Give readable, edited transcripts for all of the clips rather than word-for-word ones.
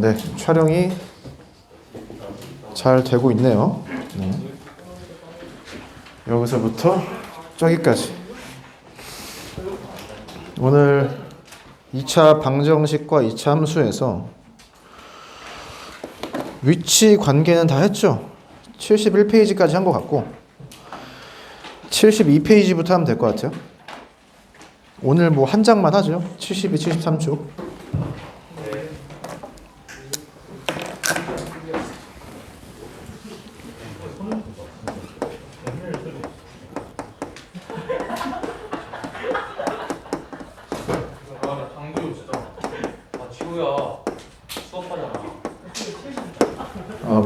네, 촬영이 잘 되고 있네요. 네. 여기서부터 저기까지. 오늘 2차 방정식과 2차 함수에서 위치 관계는 다 했죠. 71페이지까지 한 것 같고 72페이지부터 하면 될 것 같아요. 오늘 뭐 한 장만 하죠. 72, 73쪽.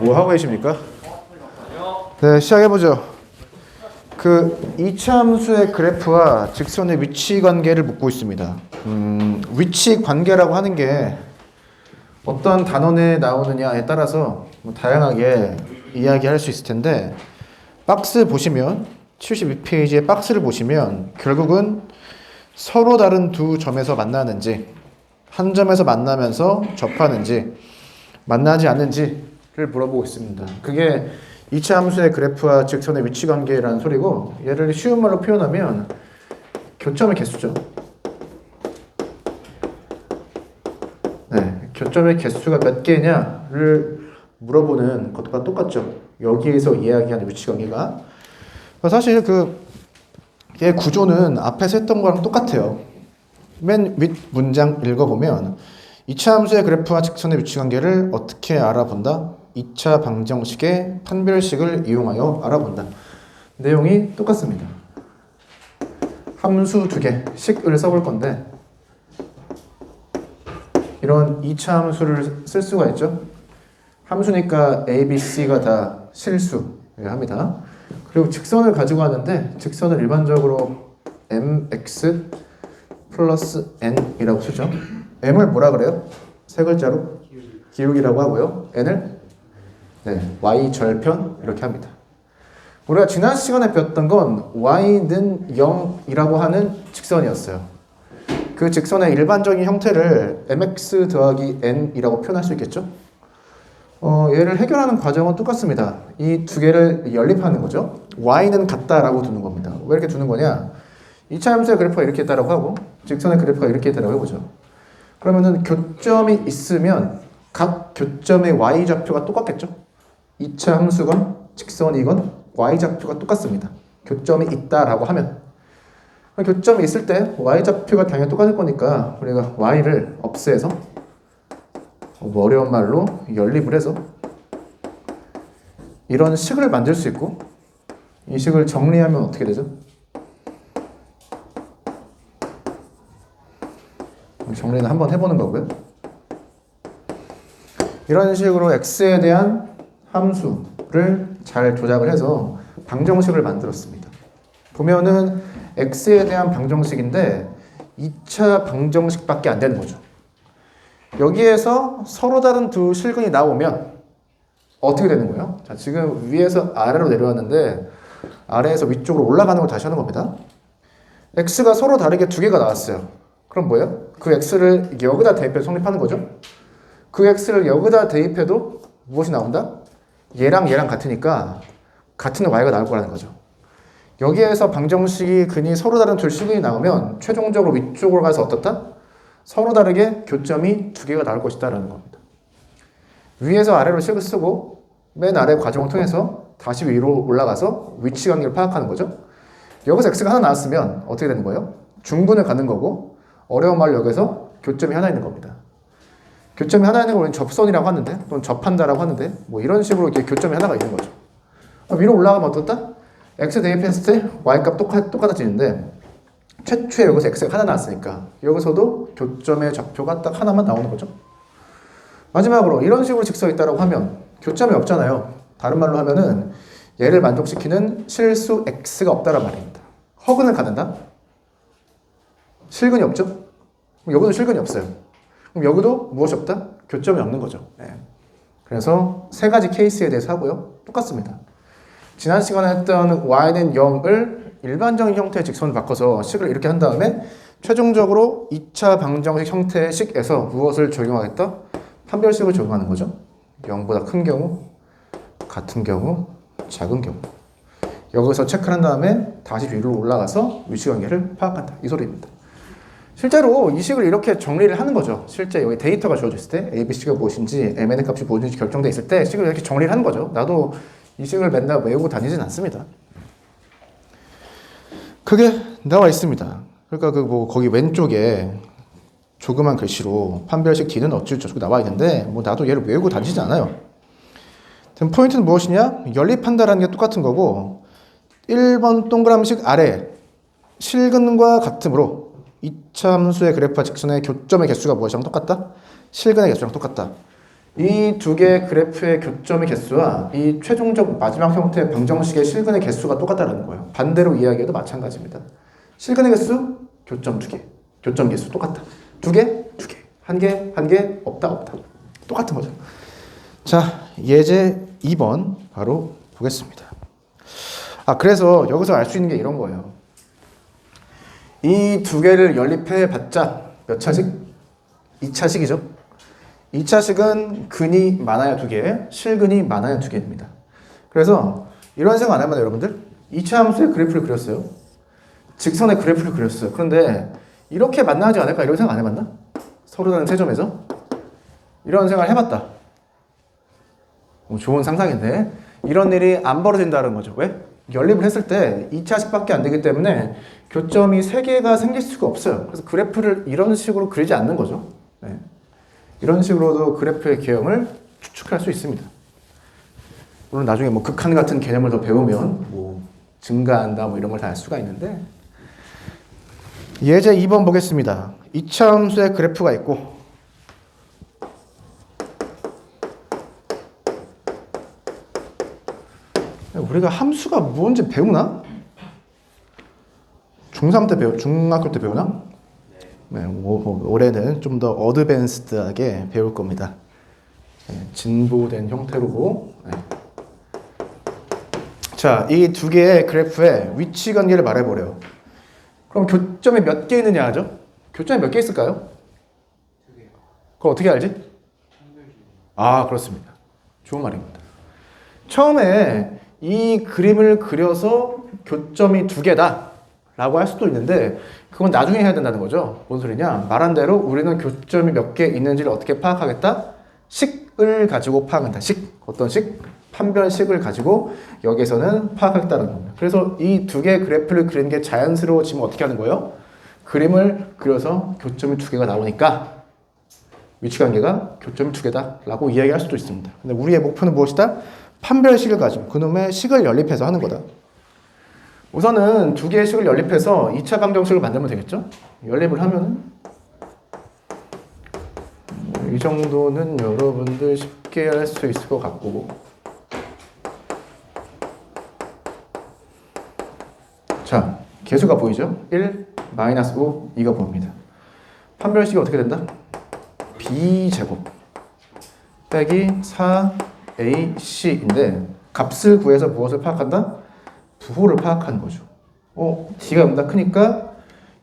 뭐 하고 계십니까? 네, 시작해보죠. 그 2차 함수의 그래프와 직선의 위치 관계를 묻고 있습니다. 위치 관계라고 하는 게 어떤 단원에 나오느냐에 따라서 뭐 다양하게 이야기할 수 있을 텐데, 박스 보시면 72페이지의 박스를 보시면 결국은 서로 다른 두 점에서 만나는지, 한 점에서 만나면서 접하는지, 만나지 않는지를 물어보고 있습니다. 그게 2차 함수의 그래프와 직선의 위치 관계라는 소리고, 얘를 쉬운 말로 표현하면 교점의 개수죠. 네, 교점의 개수가 몇 개냐를 물어보는 것과 똑같죠. 여기에서 이야기하는 위치 관계가. 사실 얘 구조는 앞에서 했던 거랑 똑같아요. 맨 윗 문장 읽어보면 2차 함수의 그래프와 직선의 위치 관계를 어떻게 알아본다? 2차 방정식의 판별식을 이용하여 알아본다. 내용이 똑같습니다. 함수 두 개, 식을 써볼 건데, 이런 2차 함수를 쓸 수가 있죠. 함수니까 A, B, C가 다 실수합니다. 그리고 직선을 가지고 하는데, 직선을 일반적으로 mx 플러스 n이라고 쓰죠. m을 뭐라 그래요? 세 글자로 기울기라고 하고요. n을 y 절편 이렇게 합니다. 우리가 지난 시간에 배웠던 건 y는 0이라고 하는 직선이었어요. 그 직선의 일반적인 형태를 mx 더하기 n이라고 표현할 수 있겠죠? 얘를 해결하는 과정은 똑같습니다. 이 두 개를 연립하는 거죠. y는 같다라고 두는 겁니다. 왜 이렇게 두는 거냐? 2차 함수의 그래프가 이렇게 있다라고 하고 직선의 그래프가 이렇게 있다라고 해보죠. 그러면은 교점이 있으면 각 교점의 y좌표가 똑같겠죠? 2차 함수건 직선이건 y좌표가 똑같습니다. 교점이 있다라고 하면. 교점이 있을 때 y좌표가 당연히 똑같을 거니까 우리가 y를 없애서, 어려운 말로 연립을 해서 이런 식을 만들 수 있고, 이 식을 정리하면 어떻게 되죠? 정리는 한번 해보는 거고요. 이런 식으로 x에 대한 함수를 잘 조작을 해서 방정식을 만들었습니다. 보면은 x에 대한 방정식인데 2차 방정식밖에 안 되는 거죠. 여기에서 서로 다른 두 실근이 나오면 어떻게 되는 거예요? 자, 지금 위에서 아래로 내려왔는데 아래에서 위쪽으로 올라가는 걸 다시 하는 겁니다. x가 서로 다르게 두 개가 나왔어요. 그럼 뭐예요? 그 x를 여기다 대입해서 성립하는 거죠. 그 x를 여기다 대입해도 무엇이 나온다? 얘랑 얘랑 같으니까 같은 y가 나올 거라는 거죠. 여기에서 방정식이 근이 서로 다른 둘 실근이 나오면 최종적으로 위쪽으로 가서 어떻다? 서로 다르게 교점이 두 개가 나올 것이다 라는 겁니다. 위에서 아래로 식을 쓰고 맨 아래 과정을 통해서 다시 위로 올라가서 위치 관계를 파악하는 거죠. 여기서 x가 하나 나왔으면 어떻게 되는 거예요? 중분을 갖는 거고, 어려운 말로 여기서 교점이 하나 있는 겁니다. 교점이 하나 있는 걸 우리는 접선이라고 하는데, 또는 접한다라고 하는데, 뭐 이런 식으로 이렇게 교점이 하나가 있는 거죠. 위로 올라가면 어떻다? x 대입했을 때 y값 똑같아지는데, 최초에 여기서 x가 하나 나왔으니까 여기서도 교점의 좌표가 딱 하나만 나오는 거죠. 마지막으로 이런 식으로 직선이 있다고 하면 교점이 없잖아요. 다른 말로 하면은 얘를 만족시키는 실수 x가 없다란 말입니다. 허근을 갖는다? 실근이 없죠? 그럼 여기도 실근이 없어요. 그럼 여기도 무엇이 없다? 교점이 없는 거죠. 네. 그래서 세 가지 케이스에 대해서 하고요. 똑같습니다. 지난 시간에 했던 y는 0을 일반적인 형태의 직선을 바꿔서 식을 이렇게 한 다음에 최종적으로 2차 방정식 형태의 식에서 무엇을 적용하겠다? 판별식을 적용하는 거죠. 0보다 큰 경우, 같은 경우, 작은 경우. 여기서 체크를 한 다음에 다시 위로 올라가서 위치관계를 파악한다. 이 소리입니다. 실제로 이 식을 이렇게 정리를 하는 거죠. 실제 여기 데이터가 주어져 있을 때 ABC가 무엇인지 MN의 값이 무엇인지 결정돼 있을 때 식을 이렇게 정리를 하는 거죠. 나도 이 식을 맨날 외우고 다니진 않습니다. 그게 나와 있습니다. 그러니까 그 뭐 거기 왼쪽에 조그만 글씨로 판별식 D는 어찌어쩌고 나와 있는데 뭐 나도 얘를 외우고 다니지 않아요. 포인트는 무엇이냐? 연립한다라는 게 똑같은 거고 1번 동그라미식 아래 실근과 같으므로 2차 함수의 그래프와 직선의 교점의 개수가 무엇이랑 똑같다? 실근의 개수랑 똑같다. 이 두 개의 그래프의 교점의 개수와 이 최종적 마지막 형태의 방정식의 실근의 개수가 똑같다는 거예요. 반대로 이야기해도 마찬가지입니다. 실근의 개수, 교점 두 개. 교점 개수 똑같다. 두 개, 두 개. 한 개, 한 개, 없다, 없다. 똑같은 거죠. 자, 예제 2번 바로 보겠습니다. 그래서 여기서 알 수 있는 게 이런 거예요. 이 두 개를 연립해 봤자 몇 차식? 2차식이죠. 2차식은 근이 많아야 두 개, 실근이 많아야 두 개입니다. 그래서 이런 생각 안 해봤나요, 여러분들? 2차 함수의 그래프를 그렸어요. 직선의 그래프를 그렸어요. 그런데 이렇게 만나지 않을까 이런 생각 안 해봤나? 서로 다른 세점에서 이런 생각을 해봤다. 좋은 상상인데 이런 일이 안 벌어진다는 거죠. 왜? 연립을 했을 때 2차식밖에 안 되기 때문에 교점이 3개가 생길 수가 없어요. 그래서 그래프를 이런 식으로 그리지 않는 거죠. 네. 이런 식으로도 그래프의 개형을 추측할 수 있습니다. 물론 나중에 뭐 극한 같은 개념을 더 배우면 뭐 증가한다 뭐 이런 걸 다 알 수가 있는데 예제 2번 보겠습니다. 2차 함수의 그래프가 있고 우리가 함수가 뭔지 배우나? 중3 때 중학교 때 배우나? 네, 올해는 좀 더 어드밴스드하게 배울 겁니다. 네, 진보된 형태로. 네. 자, 이 두 개의 그래프의 위치 관계를 말해보래요. 그럼 교점이 몇 개 있느냐 하죠? 교점이 몇 개 있을까요? 그걸 어떻게 알지? 그렇습니다. 좋은 말입니다. 처음에 이 그림을 그려서 교점이 두 개다 라고 할 수도 있는데 그건 나중에 해야 된다는 거죠. 뭔 소리냐? 말한 대로 우리는 교점이 몇 개 있는지를 어떻게 파악하겠다? 식을 가지고 파악한다. 식. 어떤 식? 판별식을 가지고 여기서는 파악하겠다는 겁니다. 그래서 이 두 개의 그래프를 그리는 게 자연스러워지면 어떻게 하는 거예요? 그림을 그려서 교점이 두 개가 나오니까 위치관계가 교점이 두 개다 라고 이야기할 수도 있습니다. 근데 우리의 목표는 무엇이다? 판별식을 가지고 그놈의 식을 연립해서 하는 거다. 우선은 두 개의 식을 연립해서 2차 방정식을 만들면 되겠죠? 연립을 하면은 이 정도는 여러분들 쉽게 할 수 있을 것 같고 자, 개수가 보이죠? 1, 마이너스 5, 2가 보입니다. 판별식이 어떻게 된다? B제곱 빼기 4AC인데 값을 구해서 무엇을 파악한다? 부호를 파악하는 거죠. D가 보다 크니까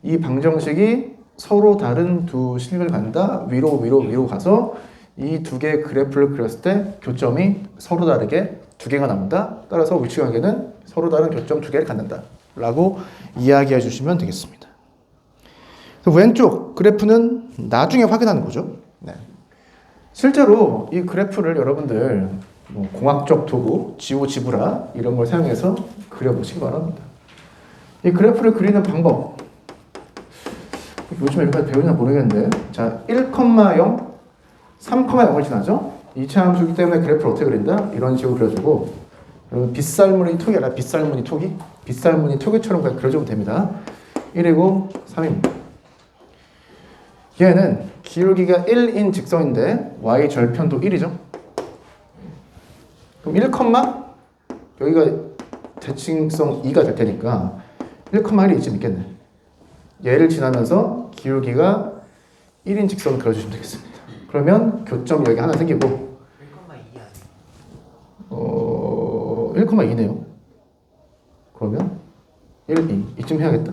이 방정식이 서로 다른 두 식을 간다. 위로 가서 이 두 개의 그래프를 그렸을 때 교점이 서로 다르게 두 개가 나온다. 따라서 위치관계는 서로 다른 교점 두 개를 갖는다. 라고 이야기해 주시면 되겠습니다. 왼쪽 그래프는 나중에 확인하는 거죠. 네. 실제로 이 그래프를 여러분들 공학적 도구, 지오지브라 이런 걸 사용해서 그려보시기 바랍니다. 이 그래프를 그리는 방법 요즘에 여기까지 배우나 모르겠는데 자 1,0, 3,0을 지나죠? 2차 함수이기 때문에 그래프를 어떻게 그린다? 이런 식으로 그려주고 빗살무늬 톡이 아니라 빗살무늬 톡이? 빗살무늬 톡이처럼 그냥 그려주면 됩니다. 1이고 3입니다. 얘는 기울기가 1인 직선인데 y 절편도 1이죠. 그럼 1, 여기가 대칭성 2가 될 테니까 1,1이 이쯤 있겠네. 얘를 지나면서 기울기가 1인 직선을 그려주시면 되겠습니다. 그러면 교점이 여기 하나 생기고 1,2네요. 그러면 1, 2 이쯤 해야겠다.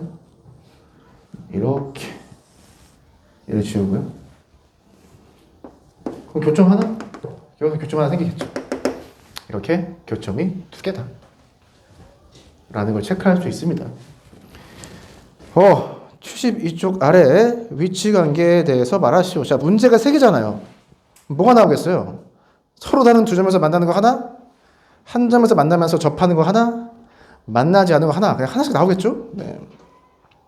이렇게 얘를 지우고요. 그럼 교점 하나? 여기서 교점 하나 생기겠죠. 이렇게 교점이 2개다 라는 걸 체크할 수 있습니다. 72쪽 아래 위치관계에 대해서 말하시오. 자, 문제가 3개잖아요. 뭐가 나오겠어요? 서로 다른 두 점에서 만나는 거 하나, 한 점에서 만나면서 접하는 거 하나, 만나지 않은 거 하나, 그냥 하나씩 나오겠죠? 네.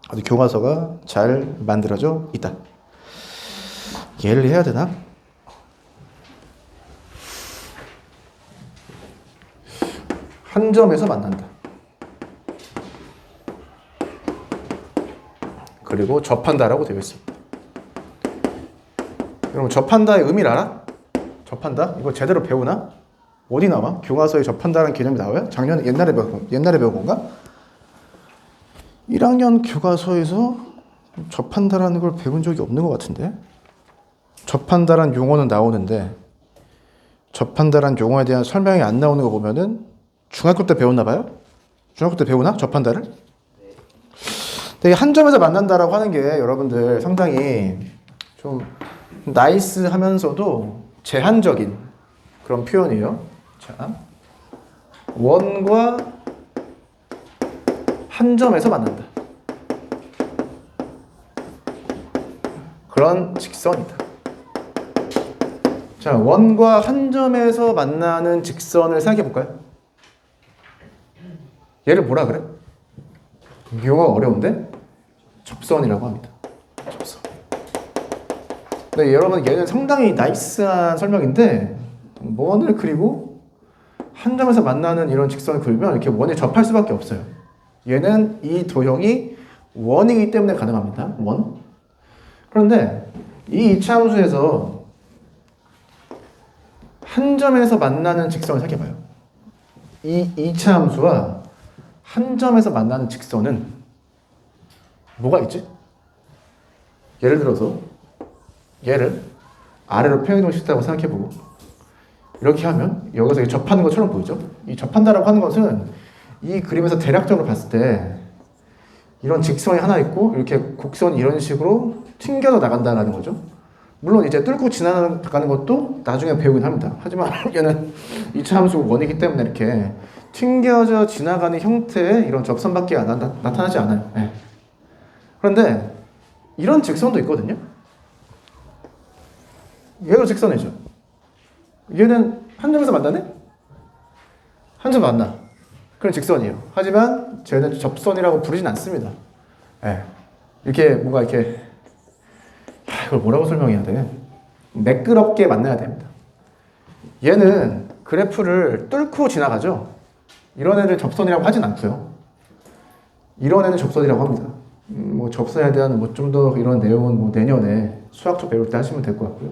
아주 교과서가 잘 만들어져 있다. 예를 해야 되나? 한 점에서 만난다. 그리고 접한다라고 되어 있습니다. 여러분, 접한다의 의미를 알아? 접한다? 이거 제대로 배우나? 어디 나와? 교과서에 접한다는 개념이 나와요? 옛날에 배운 건가? 1학년 교과서에서 접한다라는 걸 배운 적이 없는 것 같은데? 접한다라는 용어는 나오는데 접한다라는 용어에 대한 설명이 안 나오는 거 보면은 중학교 때 배웠나 봐요? 중학교 때 배우나? 접한다를? 근데 한 점에서 만난다라고 하는 게 여러분들 상당히 좀 나이스 하면서도 제한적인 그런 표현이에요. 자, 원과 한 점에서 만난다. 그런 직선이다. 자, 원과 한 점에서 만나는 직선을 생각해 볼까요? 얘를 뭐라 그래? 용어가 어려운데? 접선이라고 합니다. 접선. 네, 여러분, 얘는 상당히 나이스한 설명인데 원을 그리고 한 점에서 만나는 이런 직선을 그리면 이렇게 원에 접할 수밖에 없어요. 얘는 이 도형이 원이기 때문에 가능합니다. 원. 그런데 이 이차함수에서 한 점에서 만나는 직선을 생각해봐요. 이 이차함수와 한 점에서 만나는 직선은 뭐가 있지? 예를 들어서 얘를 아래로 평행이동 시켰다고 생각해보고 이렇게 하면 여기서 접하는 것처럼 보이죠? 이 접한다라고 하는 것은 이 그림에서 대략적으로 봤을 때 이런 직선이 하나 있고 이렇게 곡선이 이런 식으로 튕겨서 나간다는 거죠. 물론 이제 뚫고 지나가는 것도 나중에 배우긴 합니다. 하지만 얘는 이차함수 원이기 때문에 이렇게 튕겨져 지나가는 형태의 이런 접선밖에 나타나지 않아요. 네. 그런데 이런 직선도 있거든요. 얘도 직선이죠. 얘는 한 점에서 만나네? 한 점 만나. 그런 직선이에요. 하지만 쟤는 접선이라고 부르진 않습니다. 네. 이렇게 뭔가 이렇게 이걸 뭐라고 설명해야 돼? 매끄럽게 만나야 됩니다. 얘는 그래프를 뚫고 지나가죠. 이런 애를 접선이라고 하진 않고요. 이런 애는 접선이라고 합니다. 뭐 접선에 대한 뭐 좀 더 이런 내용은 뭐 내년에 수학적 배울 때 하시면 될 것 같고요.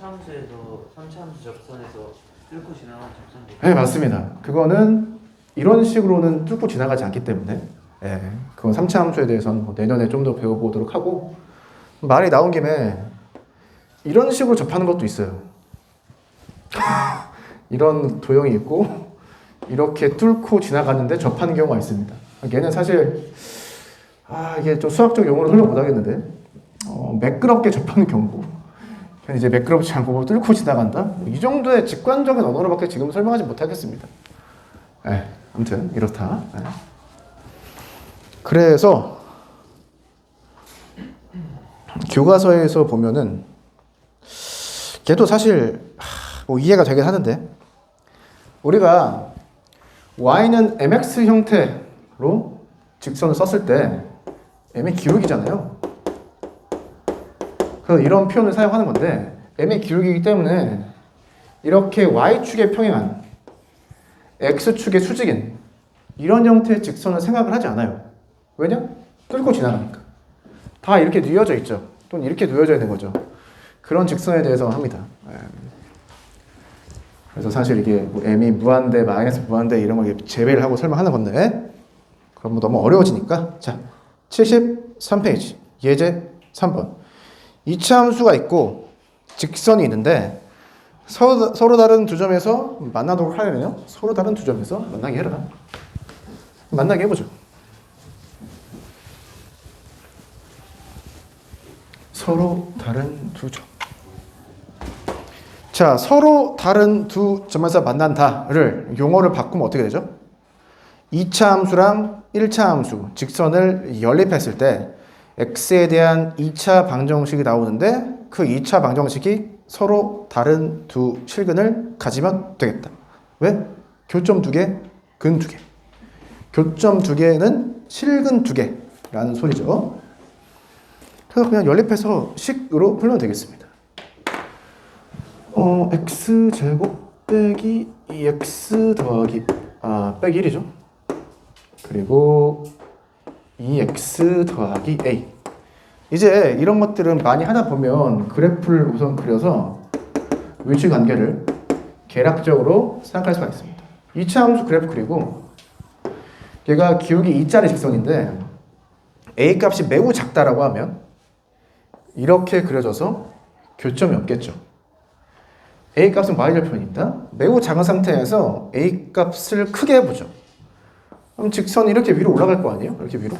3차함수 접선에서 뚫고 지나가는 접선도. 네, 맞습니다. 그거는 이런 식으로는 뚫고 지나가지 않기 때문에 그건 3차 함수에 대해서는 뭐 내년에 좀 더 배워보도록 하고, 말이 나온 김에 이런 식으로 접하는 것도 있어요. 이런 도형이 있고 이렇게 뚫고 지나가는데 접하는 경우가 있습니다. 얘는 사실 이게 좀 수학적 용어로 설명 못하겠는데 매끄럽게 접하는 경우, 이제 매끄럽지 않고 뚫고 지나간다? 이 정도의 직관적인 언어로밖에 지금 설명하지 못하겠습니다. 아무튼 이렇다. 그래서 교과서에서 보면은 걔도 사실 뭐 이해가 되긴 하는데, 우리가 y는 mx 형태로 직선을 썼을 때 m의 기울기잖아요. 그래서 이런 표현을 사용하는 건데 m의 기울기이기 때문에 이렇게 y축에 평행한 x축의 수직인 이런 형태의 직선을 생각을 하지 않아요. 왜냐? 뚫고 지나가니까. 다 이렇게 뉘어져 있죠. 또는 이렇게 뉘어져 있는 거죠. 그런 직선에 대해서 합니다. 그래서 사실 이게 뭐 m이 무한대, 마이너스 무한대 이런 걸 제외를 하고 설명하는 건데, 그럼 뭐 너무 어려워지니까. 자, 73페이지 예제 3번. 이차함수가 있고 직선이 있는데 서로 다른 두 점에서 만나도록 하려면요, 서로 다른 두 점에서 만나게 해라. 만나게 해보죠. 서로 다른 두 점. 자, 서로 다른 두 점에서 만난다를 용어를 바꾸면 어떻게 되죠? 2차 함수랑 1차 함수, 직선을 연립했을 때 x에 대한 2차 방정식이 나오는데 그 2차 방정식이 서로 다른 두 실근을 가지면 되겠다. 왜? 교점 두 개, 근 두 개. 교점 두 개는 실근 두 개라는 소리죠. 그래서 그냥 연립해서 식으로 풀면 되겠습니다. x제곱 빼기 2x 더하기 빼기 1이죠. 그리고 2x 더하기 a. 이제 이런 것들은 많이 하다 보면 그래프를 우선 그려서 위치 관계를 계략적으로 생각할 수가 있습니다. 2차 함수 그래프 그리고 얘가 기울기 2짜리 직선인데 a 값이 매우 작다라고 하면 이렇게 그려져서 교점이 없겠죠. a 값은 y절편입니다. 매우 작은 상태에서 a 값을 크게 해보죠. 그럼 직선이 이렇게 위로 올라갈 거 아니에요? 이렇게 위로.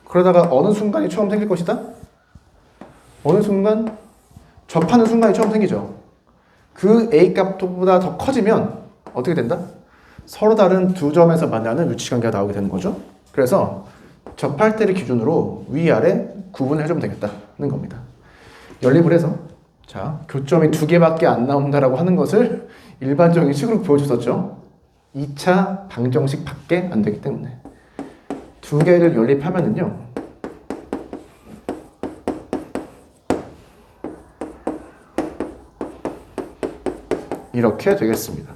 그러다가 어느 순간이 처음 생길 것이다? 어느 순간 접하는 순간이 처음 생기죠. 그 a 값보다 더 커지면 어떻게 된다? 서로 다른 두 점에서 만나는 위치관계가 나오게 되는 거죠. 그래서 접할 때를 기준으로 위아래 구분을 해주면 되겠다는 겁니다. 연립을 해서 자, 교점이 두 개밖에 안 나온다라고 하는 것을 일반적인 식으로 보여줬었죠. 2차 방정식 밖에 안 되기 때문에 두 개를 연립하면은요 이렇게 되겠습니다.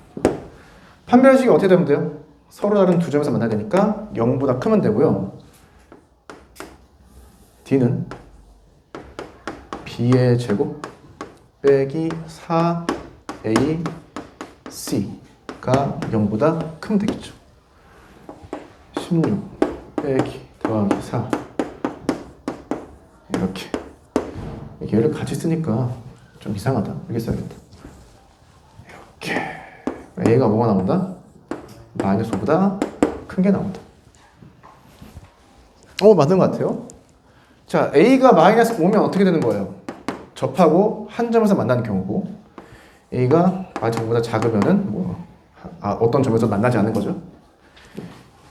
판별식이 어떻게 되면 돼요? 서로 다른 두 점에서 만나야 되니까 0보다 크면 되고요. D는 B의 제곱 빼기 4AC 가 0보다 크면 되겠죠. 16 빼기 더하기 4 이렇게 얘를 같이 쓰니까 좀 이상하다. 이렇게 써야겠다. 이렇게 A가 뭐가 나온다? 마이너스 5보다 큰 게 나온다. 맞는 것 같아요. 자, A가 마이너스 5면 어떻게 되는 거예요? 접하고 한 점에서 만나는 경우고 A가 마이너스 5보다 작으면은 어떤 점에서 만나지 않는 거죠.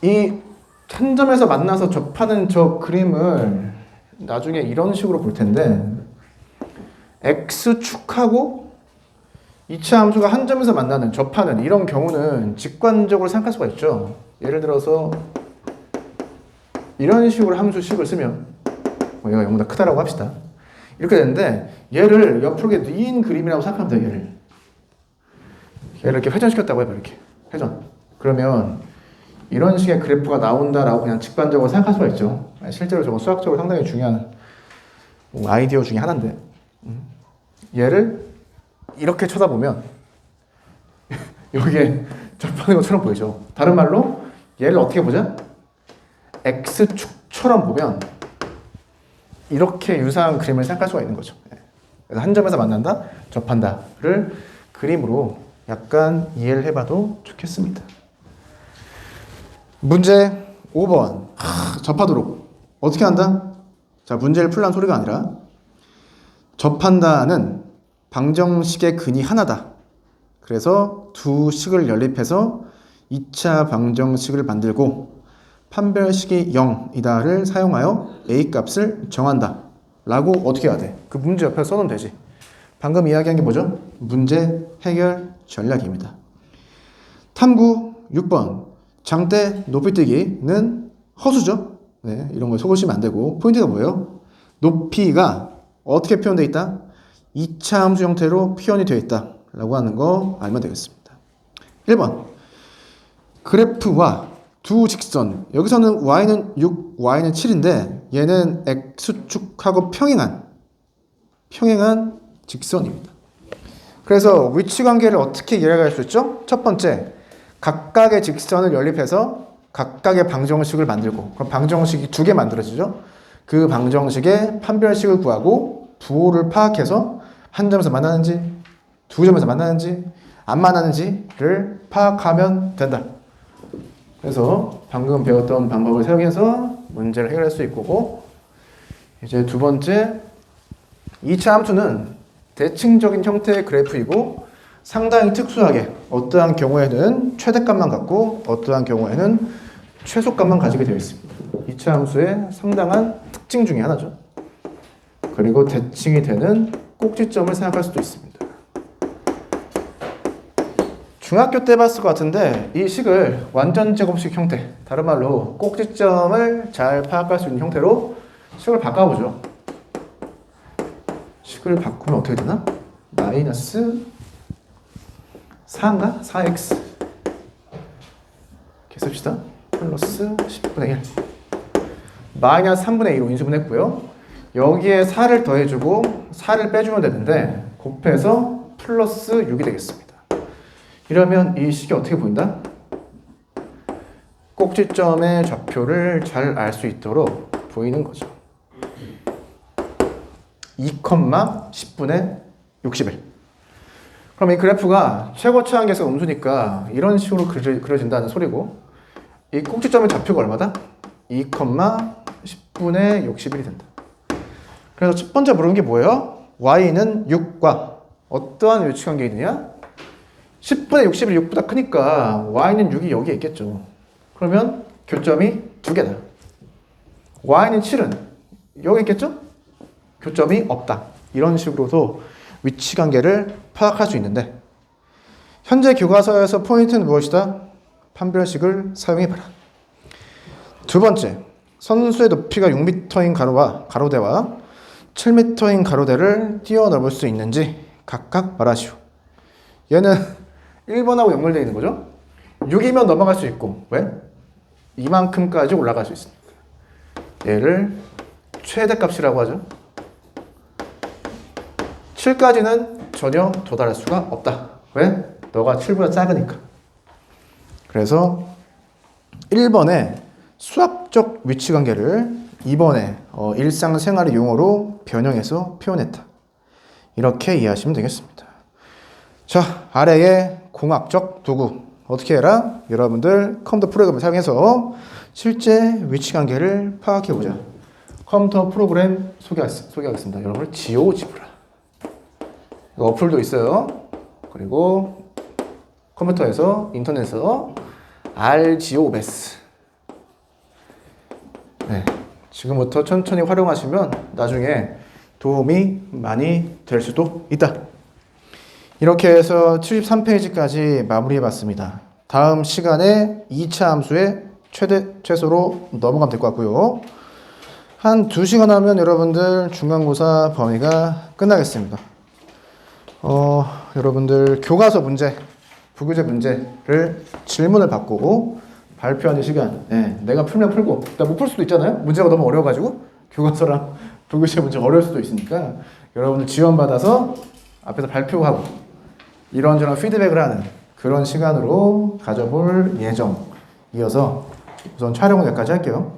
이 한 점에서 만나서 접하는 저 그림을 나중에 이런 식으로 볼 텐데 X축하고 2차 함수가 한 점에서 만나는 접하는 이런 경우는 직관적으로 생각할 수가 있죠. 예를 들어서 이런 식으로 함수식을 쓰면 얘가 0보다 크다라고 합시다. 이렇게 되는데 얘를 옆으로 뉘인 그림이라고 생각하면 돼요. 얘를 이렇게 회전시켰다고 해봐. 이렇게 회전. 그러면 이런 식의 그래프가 나온다라고 그냥 직관적으로 생각할 수가 있죠. 실제로 저건 수학적으로 상당히 중요한 아이디어 중에 하나인데 얘를 이렇게 쳐다보면 여기에 접하는 것처럼 보이죠. 다른 말로 얘를 어떻게 보자? X축처럼 보면 이렇게 유사한 그림을 생각할 수가 있는 거죠. 그래서 한 점에서 만난다, 접한다를 그림으로 약간 이해를 해봐도 좋겠습니다. 문제 5번. 접하도록. 어떻게 한다? 자, 문제를 풀란 소리가 아니라 접한다는 방정식의 근이 하나다. 그래서 두 식을 연립해서 2차 방정식을 만들고 판별식이 0이다를 사용하여 A 값을 정한다. 라고 어떻게 해야 돼? 그 문제 옆에 써놓으면 되지. 방금 이야기한 게 뭐죠? 문제 해결 전략입니다. 탐구 6번. 장대 높이뛰기는 허수죠? 네, 이런 거 속으시면 안 되고 포인트가 뭐예요? 높이가 어떻게 표현되어 있다? 2차 함수 형태로 표현이 되어 있다 라고 하는 거 알면 되겠습니다. 1번 그래프와 두 직선, 여기서는 y는 6, y는 7인데 얘는 x축하고 평행한 직선입니다. 그래서 위치관계를 어떻게 이해할 수 있죠? 첫 번째, 각각의 직선을 연립해서 각각의 방정식을 만들고 그럼 방정식이 두 개 만들어지죠. 그 방정식의 판별식을 구하고 부호를 파악해서 한 점에서 만나는지 두 점에서 만나는지 안 만나는지를 파악하면 된다. 그래서 방금 배웠던 방법을 사용해서 문제를 해결할 수 있고 이제 두 번째 2차 함수는 대칭적인 형태의 그래프이고 상당히 특수하게 어떠한 경우에는 최대값만 갖고 어떠한 경우에는 최소값만 가지게 되어 있습니다. 2차 함수의 상당한 특징 중에 하나죠. 그리고 대칭이 되는 꼭지점을 생각할 수도 있습니다. 중학교 때 봤을 것 같은데 이 식을 완전 제곱식 형태, 다른 말로 꼭지점을 잘 파악할 수 있는 형태로 식을 바꿔보죠. 식을 바꾸면 어떻게 되나? 마이너스 4인가? 4x 이렇게 씁시다. 플러스 10분의 1 마이너스 3분의 2로 인수분했고요. 여기에 4를 더해주고 4를 빼주면 되는데 곱해서 플러스 6이 되겠습니다. 이러면 이 식이 어떻게 보인다? 꼭지점의 좌표를 잘 알 수 있도록 보이는 거죠. 2,10분의 61. 그럼 이 그래프가 최고치 한계에서 음수니까 이런 식으로 그려진다는 소리고 이 꼭지점의 좌표가 얼마다? 2,10분의 61이 된다. 그래서 첫 번째 물은 게 뭐예요? y는 6과 어떠한 위치관계가 있느냐? 10분의 61이 6보다 크니까 y는 6이 여기에 있겠죠. 그러면 교점이 두 개다. y는 7은 여기 있겠죠? 교점이 없다. 이런 식으로도 위치관계를 파악할 수 있는데 현재 교과서에서 포인트는 무엇이다? 판별식을 사용해봐라. 두 번째, 선수의 높이가 6m인 가로대와 7m인 가로대를 뛰어넘을 수 있는지 각각 말하시오. 얘는 1번하고 연결되어 있는 거죠. 6이면 넘어갈 수 있고 왜? 이만큼까지 올라갈 수 있습니다. 얘를 최대값이라고 하죠. 7까지는 전혀 도달할 수가 없다. 왜? 너가 7보다 작으니까. 그래서 1번에 수학적 위치관계를 2번에 일상생활의 용어로 변형해서 표현했다. 이렇게 이해하시면 되겠습니다. 자, 아래의 공학적 도구 어떻게 해라? 여러분들 컴퓨터 프로그램을 사용해서 실제 위치관계를 파악해보자. 컴퓨터 프로그램 소개하겠습니다. 여러분 지오지브라 어플도 있어요. 그리고 컴퓨터에서 인터넷에서 RGOBS 네, 지금부터 천천히 활용하시면 나중에 도움이 많이 될 수도 있다. 이렇게 해서 73페이지까지 마무리해봤습니다. 다음 시간에 2차 함수의 최소로 넘어가면 될 것 같고요. 한 2시간 하면 여러분들 중간고사 범위가 끝나겠습니다. 여러분들 교과서 문제, 부교재 문제를 질문을 받고 발표하는 시간, 내가 풀면 풀고, 못 풀 수도 있잖아요. 문제가 너무 어려워가지고 교과서랑 부교재 문제가 어려울 수도 있으니까 여러분들 지원받아서 앞에서 발표하고 이런저런 피드백을 하는 그런 시간으로 가져볼 예정이어서 우선 촬영은 여기까지 할게요.